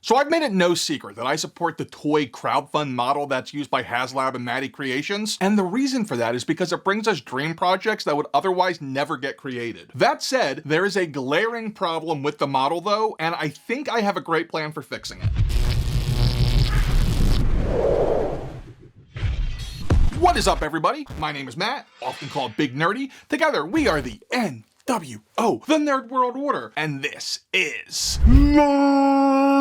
So I've made it no secret that I support the toy crowdfund model that's used by Haslab and Matty Creations, and the reason for that is because it brings us dream projects that would otherwise never get created. That said, there is a glaring problem with the model though, and I think I have a great plan for fixing it. What is up, everybody? My name is Matt, often called Big Nerdy. Together, we are the NWO, the Nerd World Order, and this is Nerdzoic.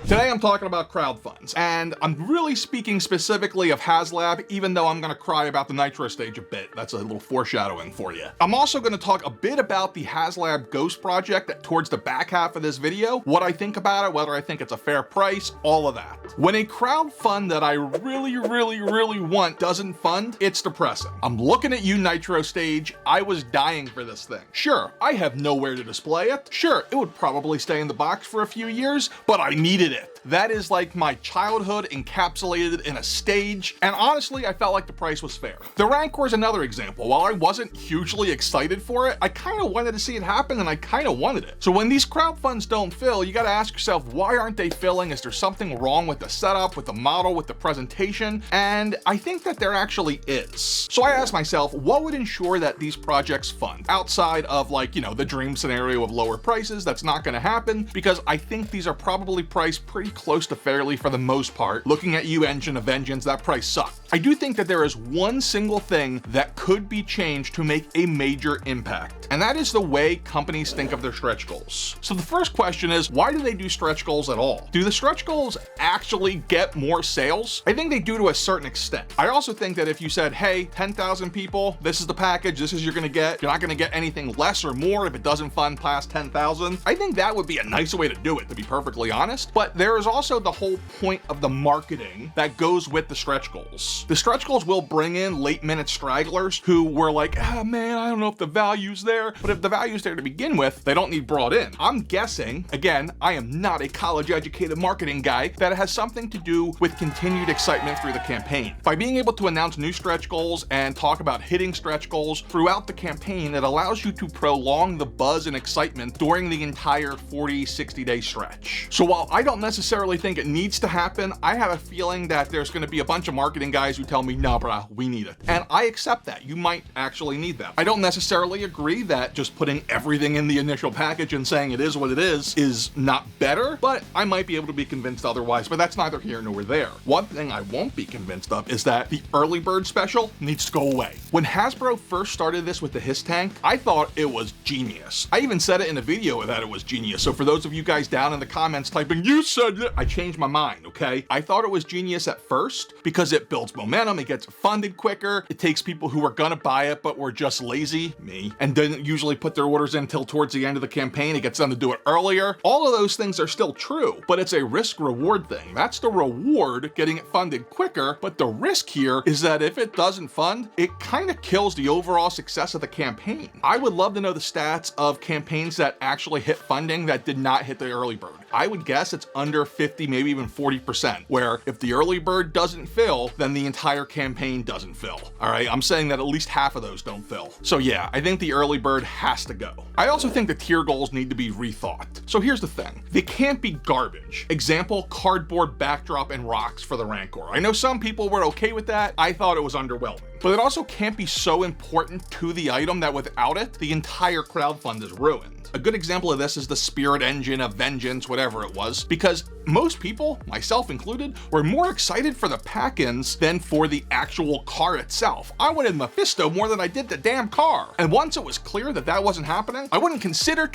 Today I'm talking about crowdfunds, and I'm really speaking specifically of Haslab, even though I'm gonna cry about the Nitro stage a bit. That's a little foreshadowing for you. I'm also gonna talk a bit about the Haslab Ghost project towards the back half of this video, what I think about it, whether I think it's a fair price, all of that. When a crowdfund that I really want doesn't fund, it's depressing. I'm looking at you, Nitro stage. I was dying for this thing. Sure, I have nowhere to display it. Sure, it would probably stay in the box for a few years, but I needed it. That is like my childhood encapsulated in a stage, and honestly, I felt like the price was fair. The Rancor is another example. While I wasn't hugely excited for it, I kind of wanted to see it happen, and I kind of wanted it. So when these crowdfunds don't fill, you gotta ask yourself, why aren't they filling? Is there something wrong with the setup, with the model, with the presentation? And I think that there actually is. So I asked myself, what would ensure that these projects fund? Outside of, like, you know, the dream scenario of lower prices, that's not gonna happen, because I think these are probably priced pretty close to fairly for the most part. Looking at you, Engine of Vengeance, that price sucked. I do think that there is one single thing that could be changed to make a major impact, and that is the way companies think of their stretch goals. So the first question is, why do they do stretch goals at all? Do the stretch goals actually get more sales? I think they do to a certain extent. I also think that if you said, hey, 10,000 people, this is the package, this is you're gonna get, you're not gonna get anything less or more if it doesn't fund past 10,000. I think that would be a nice way to do it, to be perfectly honest. But there is also the whole point of the marketing that goes with the stretch goals. The stretch goals will bring in late minute stragglers who were like, ah, man, I don't know if the value's there. But if the value's there to begin with, they don't need brought in. I'm guessing, again, I am not a college educated marketing guy, that it has something to do with continued excitement through the campaign. By being able to announce new stretch goals and talk about hitting stretch goals throughout the campaign, it allows you to prolong the buzz and excitement during the entire 40, 60-day stretch. So while I don't necessarily think it needs to happen, I have a feeling that there's gonna be a bunch of marketing guys who tell me, nah, brah, we need it. And I accept that. You might actually need that. I don't necessarily agree that just putting everything in the initial package and saying it is what it is not better, but I might be able to be convinced otherwise, but that's neither here nor there. One thing I won't be convinced of is that the early bird special needs to go away. When Hasbro first started this with the Hiss tank, I thought it was genius. I even said it in a video that it was genius. So for those of you guys down in the comments typing, you said it, I changed my mind, okay? I thought it was genius at first because it builds momentum, it gets funded quicker, it takes people who are gonna buy it but were just lazy, me, and didn't usually put their orders in until towards the end of the campaign. It gets them to do it earlier. All of those things are still true, but it's a risk-reward thing. That's the reward, getting it funded quicker, but the risk here is that if it doesn't fund, it kind of kills the overall success of the campaign. I would love to know the stats of campaigns that actually hit funding that did not hit the early bird. I would guess it's under 50, maybe even 40%, where if the early bird doesn't fill, then the entire campaign doesn't fill. All right, I'm saying that at least half of those don't fill. So yeah, I think the early bird has to go. I also think the tier goals need to be rethought. So here's the thing, they can't be garbage. Example, cardboard backdrop and rocks for the Rancor. I know some people were okay with that. I thought it was underwhelming. But it also can't be so important to the item that without it, the entire crowdfund is ruined. A good example of this is the Spirit Engine of Vengeance, whatever it was, because most people, myself included, were more excited for the pack-ins than for the actual car itself. I wanted Mephisto more than I did the damn car. And once it was clear that that wasn't happening, I wouldn't consider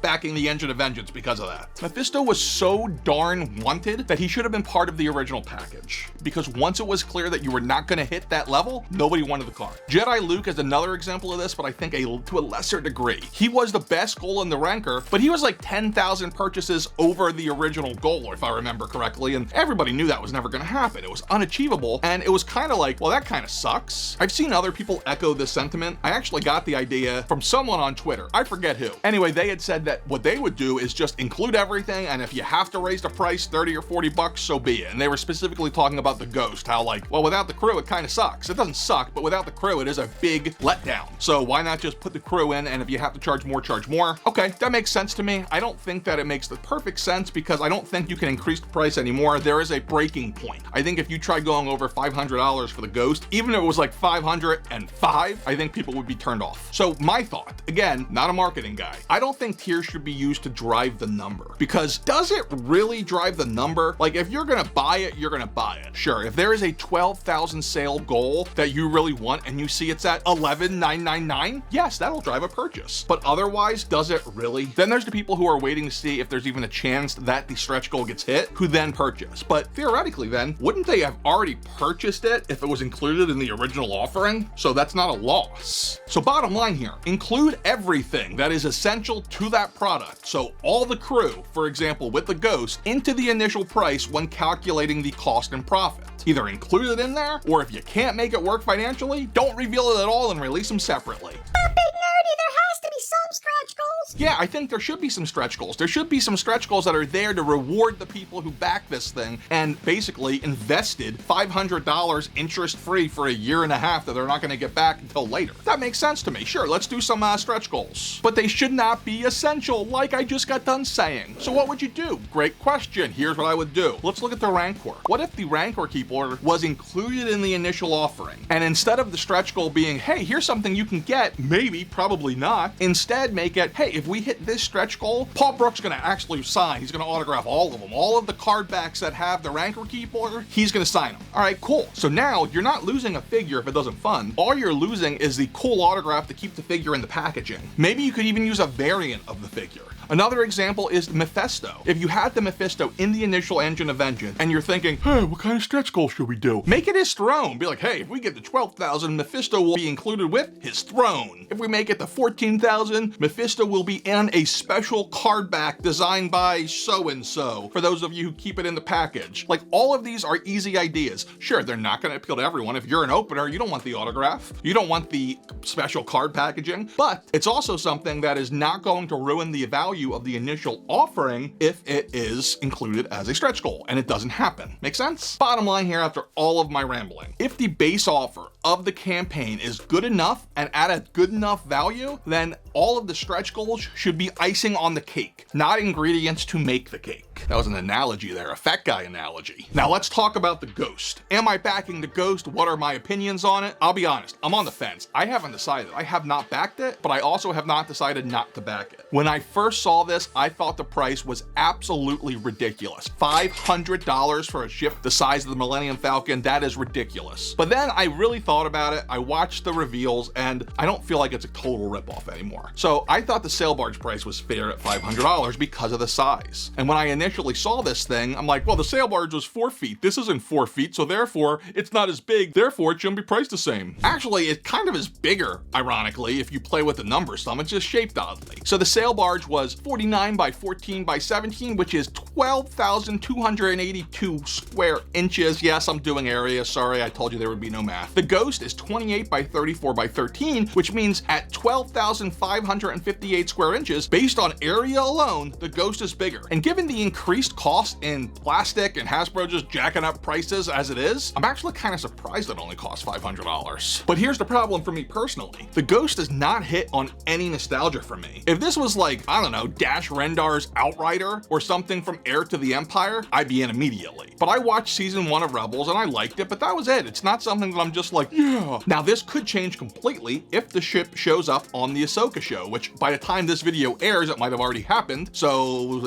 backing the Engine of Vengeance because of that. Mephisto was so darn wanted that he should have been part of the original package. Because once it was clear that you were not gonna hit that level, nobody wanted the car. Jedi Luke is another example of this, but I think to a lesser degree. He was the best goal in the Rancor, but he was like 10,000 purchases over the original goal, if I remember correctly, and everybody knew that was never gonna happen. It was unachievable, and it was kind of like, well, that kind of sucks. I've seen other people echo this sentiment. I actually got the idea from someone on Twitter. I forget who. Anyway, they had said that what they would do is just include everything, and if you have to raise the price 30 or 40 bucks, so be it. And they were specifically talking about the Ghost, how like, well, without the crew, it kind of sucks. It doesn't doesn't suck, but without the crew, it is a big letdown. So why not just put the crew in, and if you have to charge more, charge more? Okay, that makes sense to me. I don't think that it makes the perfect sense because I don't think you can increase the price anymore. There is a breaking point. I think if you try going over $500 for the Ghost, even if it was like $505, I think people would be turned off. So my thought, again, not a marketing guy, I don't think tiers should be used to drive the number, because does it really drive the number? Like, if you're gonna buy it, you're gonna buy it. Sure, if there is a 12,000 sale goal that you really want and you see it's at 11,999, yes, that'll drive a purchase. But otherwise, does it really? Then there's the people who are waiting to see if there's even a chance that the stretch goal gets hit, who then purchase. But theoretically then, wouldn't they have already purchased it if it was included in the original offering? So that's not a loss. So bottom line here, include everything that is essential to that product. So all the crew, for example, with the Ghost, into the initial price when calculating the cost and profit. Either include it in there, or if you can't make it work financially, don't reveal it at all and release them separately. But Big Nerdy, there has to be some stretch goals. Yeah, I think there should be some stretch goals. There should be some stretch goals that are there to reward the people who back this thing and basically invested $500 interest-free for a year and a half that they're not gonna get back until later. That makes sense to me. Sure, let's do some stretch goals. But they should not be essential, like I just got done saying. So what would you do? Great question. Here's what I would do. Let's look at the Rancor. What if the Rancor Keeper was included in the initial offering, and instead of the stretch goal being, hey, here's something you can get, maybe, probably not, instead make it, hey, if we hit this stretch goal, Paul Brooks gonna actually sign. He's gonna autograph all of them. All of the card backs that have the Rancor Keeper, he's gonna sign them. All right, cool. So now you're not losing a figure if it doesn't fund. All you're losing is the cool autograph to keep the figure in the packaging. Maybe you could even use a variant of the figure. Another example is Mephisto. If you had the Mephisto in the initial Engine of Vengeance and you're thinking, hey, what kind of stretch goal should we do? Make it his throne. Be like, hey, if we get to 12,000, Mephisto will be included with his throne. If we make it to 14,000, Mephisto will be in a special card back designed by so-and-so, for those of you who keep it in the package. Like, all of these are easy ideas. Sure, they're not gonna appeal to everyone. If you're an opener, you don't want the autograph. You don't want the special card packaging, but it's also something that is not going to ruin the value of the initial offering if it is included as a stretch goal, and it doesn't happen. Make sense? Bottom line here, after all of my rambling, if the base offer of the campaign is good enough and at a good enough value, then all of the stretch goals should be icing on the cake, not ingredients to make the cake. That was an analogy there, a fat guy analogy. Now let's talk about the Ghost. Am I backing the Ghost? What are my opinions on it? I'll be honest, I'm on the fence. I haven't decided. I have not backed it, but I also have not decided not to back it. When I first saw this, I thought the price was absolutely ridiculous. $500 for a ship the size of the Millennium Falcon, that is ridiculous. But then I really thought about it, I watched the reveals, and I don't feel like it's a total ripoff anymore. So I thought the sail barge price was fair at $500 because of the size. And when I initially saw this thing, I'm like, well, the sail barge was 4 feet. This isn't 4 feet, so therefore it's not as big. Therefore, it shouldn't be priced the same. Actually, it kind of is bigger, ironically, if you play with the numbers some. It's just shaped oddly. So the sail barge was 49 by 14 by 17, which is 12,282 square inches. Yes, I'm doing area. Sorry, I told you there would be no math. The Ghost is 28 by 34 by 13, which means at 12,558 square inches, based on area alone, the Ghost is bigger. And given the increased cost in plastic and Hasbro just jacking up prices as it is, I'm actually kind of surprised it only costs $500. But here's the problem for me personally. The Ghost does not hit on any nostalgia for me. If this was like, I don't know, Dash Rendar's Outrider or something from Heir to the Empire, I'd be in immediately. But I watched season 1 of Rebels and I liked it, but that was it. It's not something that I'm just like, yeah. Now this could change completely if the ship shows up on the AHSOKA show, which by the time this video airs, it might have already happened. So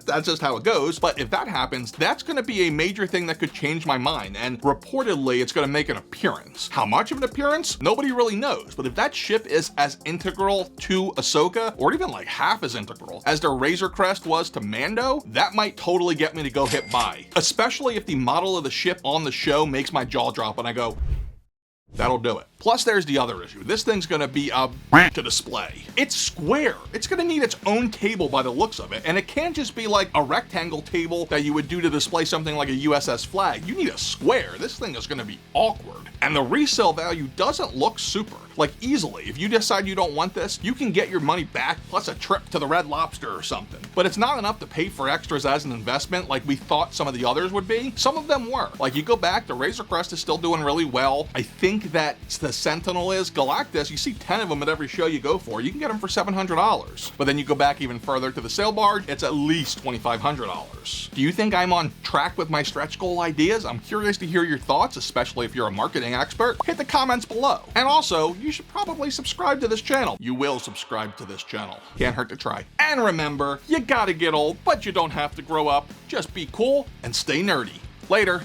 that's just how it goes. But if that happens, that's gonna be a major thing that could change my mind. And reportedly, it's gonna make an appearance. How much of an appearance? Nobody really knows. But if that ship is as integral to AHSOKA, or even like half as integral as their Razor Crest was to Mando, that might totally get me to go hit buy. Especially if the model of the ship on the show makes my jaw drop and I go, that'll do it. Plus, there's the other issue. This thing's gonna be up to display. It's square. It's gonna need its own table by the looks of it, and it can't just be like a rectangle table that you would do to display something like a USS flag. You need a square. This thing is gonna be awkward. And the resale value doesn't look super. Like easily, if you decide you don't want this, you can get your money back plus a trip to the Red Lobster or something. But it's not enough to pay for extras as an investment like we thought some of the others would be. Some of them were. Like you go back, the Razor Crest is still doing really well. I think that the Sentinel is. Galactus, you see 10 of them at every show you go for. You can get them for $700. But then you go back even further to the Sail Barge, it's at least $2,500. Do you think I'm on track with my stretch goal ideas? I'm curious to hear your thoughts, especially if you're a marketing expert. Hit the comments below. And also, you should probably subscribe to this channel. You will subscribe to this channel. Can't hurt to try. And remember, you gotta get old, but you don't have to grow up. Just be cool and stay nerdy. Later.